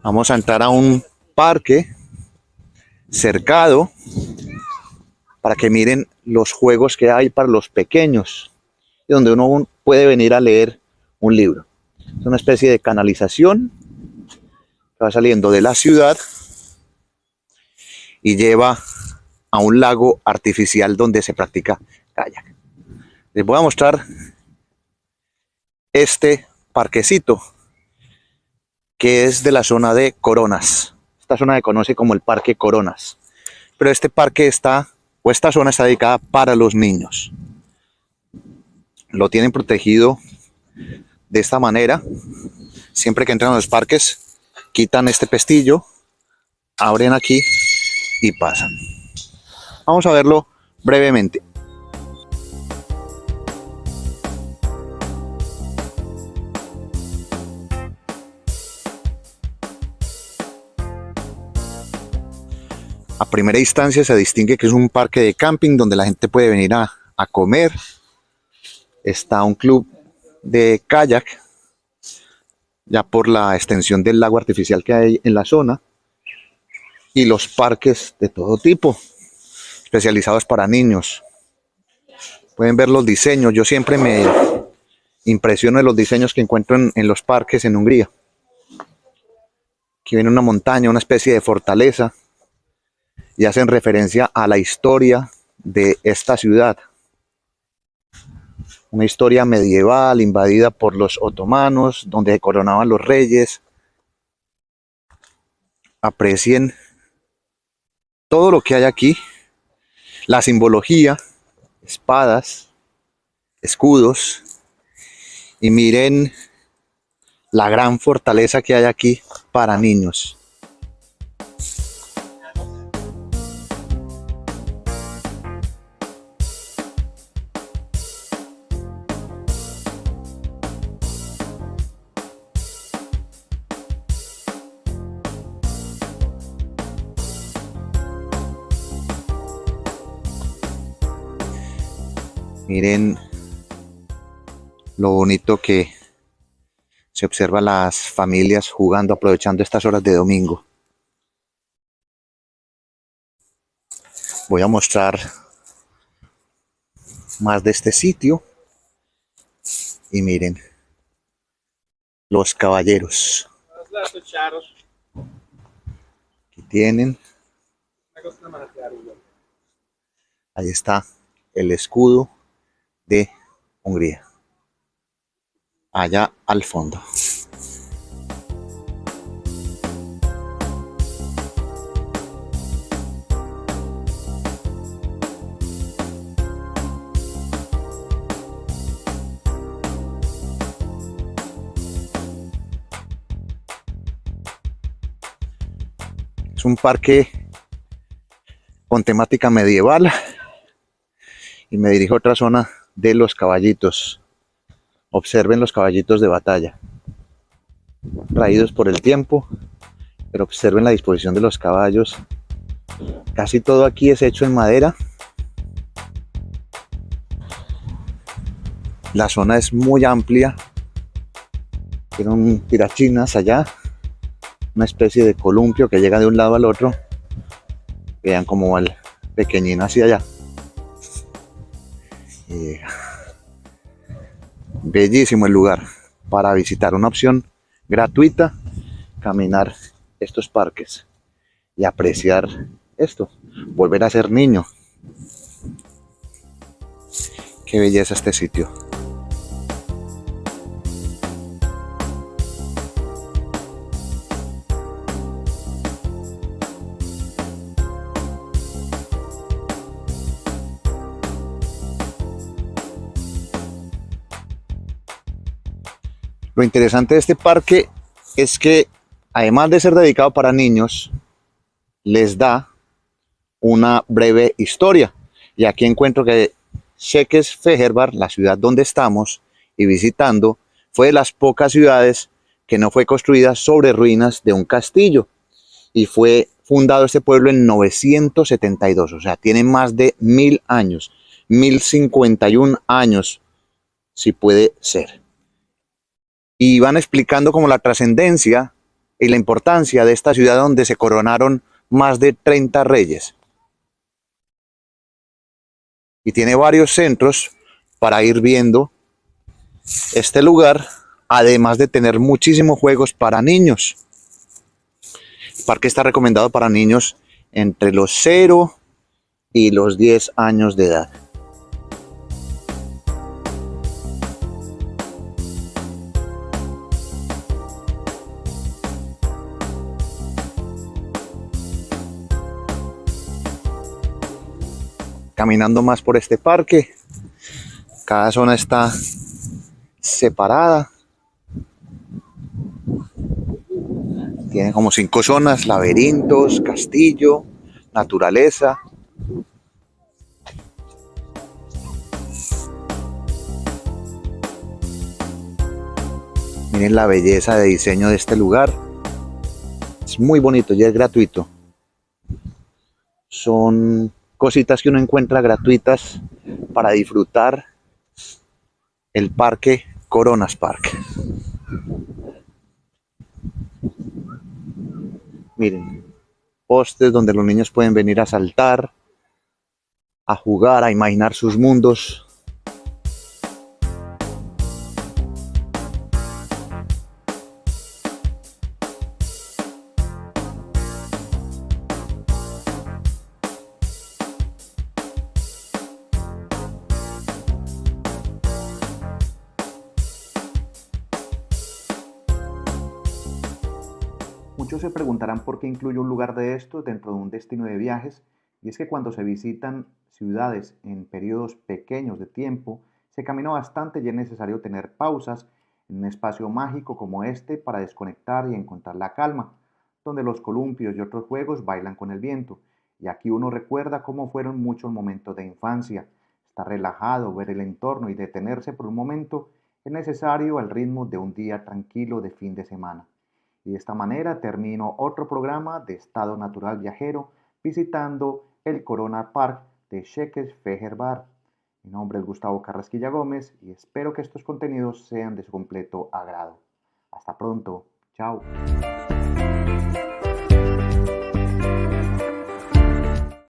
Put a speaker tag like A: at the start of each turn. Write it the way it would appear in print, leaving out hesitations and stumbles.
A: Vamos a entrar a un parque cercado para que miren los juegos que hay para los pequeños, donde uno puede venir a leer un libro. Es una especie de canalización que va saliendo de la ciudad y lleva a un lago artificial donde se practica kayak. Les voy a mostrar este parquecito que es de la zona de Coronas. Esta zona se conoce como el Parque Coronas, pero este parque esta zona está dedicada para los niños. Lo tienen protegido de esta manera. Siempre que entran a los parques, quitan este pestillo, abren aquí y pasan. Vamos a verlo brevemente. A primera instancia se distingue que es un parque de camping donde la gente puede venir a comer. Está un club de kayak, ya por la extensión del lago artificial que hay en la zona, y los parques de todo tipo, especializados para niños. Pueden ver los diseños. Yo siempre me impresiono de los diseños que encuentro en los parques en Hungría. Aquí viene una montaña, una especie de fortaleza, y hacen referencia a la historia de esta ciudad. Una historia medieval invadida por los otomanos, donde coronaban los reyes. Aprecien todo lo que hay aquí, la simbología, espadas, escudos, y miren la gran fortaleza que hay aquí para niños. Miren lo bonito que se observa las familias jugando, aprovechando estas horas de domingo. Voy a mostrar más de este sitio. Y miren, los caballeros. Aquí tienen. Ahí está el escudo de Hungría, allá al fondo. Es un parque con temática medieval y me dirijo a otra zona de los caballitos. Observen los caballitos de batalla, raídos por el tiempo, pero observen la disposición de los caballos. Casi todo aquí es hecho en madera. La zona es muy amplia. Tiene un tirachinas allá, una especie de columpio que llega de un lado al otro. Vean cómo va el pequeñín hacia allá. Bellísimo el lugar para visitar, una opción gratuita, caminar estos parques y apreciar esto, volver a ser niño. Qué belleza este sitio. Lo interesante de este parque es que, además de ser dedicado para niños, les da una breve historia. Y aquí encuentro que Székesfehérvár, la ciudad donde estamos y visitando, fue de las pocas ciudades que no fue construida sobre ruinas de un castillo. Y fue fundado este pueblo en 972, o sea, tiene más de 1000 años, 1051 años, si puede ser. Y van explicando como la trascendencia y la importancia de esta ciudad donde se coronaron más de 30 reyes. Y tiene varios centros para ir viendo este lugar, además de tener muchísimos juegos para niños. El parque está recomendado para niños entre los 0 y los 10 años de edad. Caminando más por este parque, cada zona está separada. Tiene como 5 zonas: laberintos, castillo, naturaleza. Miren la belleza de diseño de este lugar. Es muy bonito y es gratuito. Son cositas que uno encuentra gratuitas para disfrutar el parque Coronas Park. Miren, postes donde los niños pueden venir a saltar, a jugar, a imaginar sus mundos. Muchos se preguntarán por qué incluyo un lugar de estos dentro de un destino de viajes, y es que cuando se visitan ciudades en periodos pequeños de tiempo, se camina bastante y es necesario tener pausas en un espacio mágico como este para desconectar y encontrar la calma, donde los columpios y otros juegos bailan con el viento. Y aquí uno recuerda cómo fueron muchos momentos de infancia. Estar relajado, ver el entorno y detenerse por un momento es necesario al ritmo de un día tranquilo de fin de semana. Y de esta manera termino otro programa de Estado Natural Viajero visitando el Corona Park de Cheques Fejerbar. Mi nombre es Gustavo Carrasquilla Gómez y espero que estos contenidos sean de su completo agrado. Hasta pronto. Chao.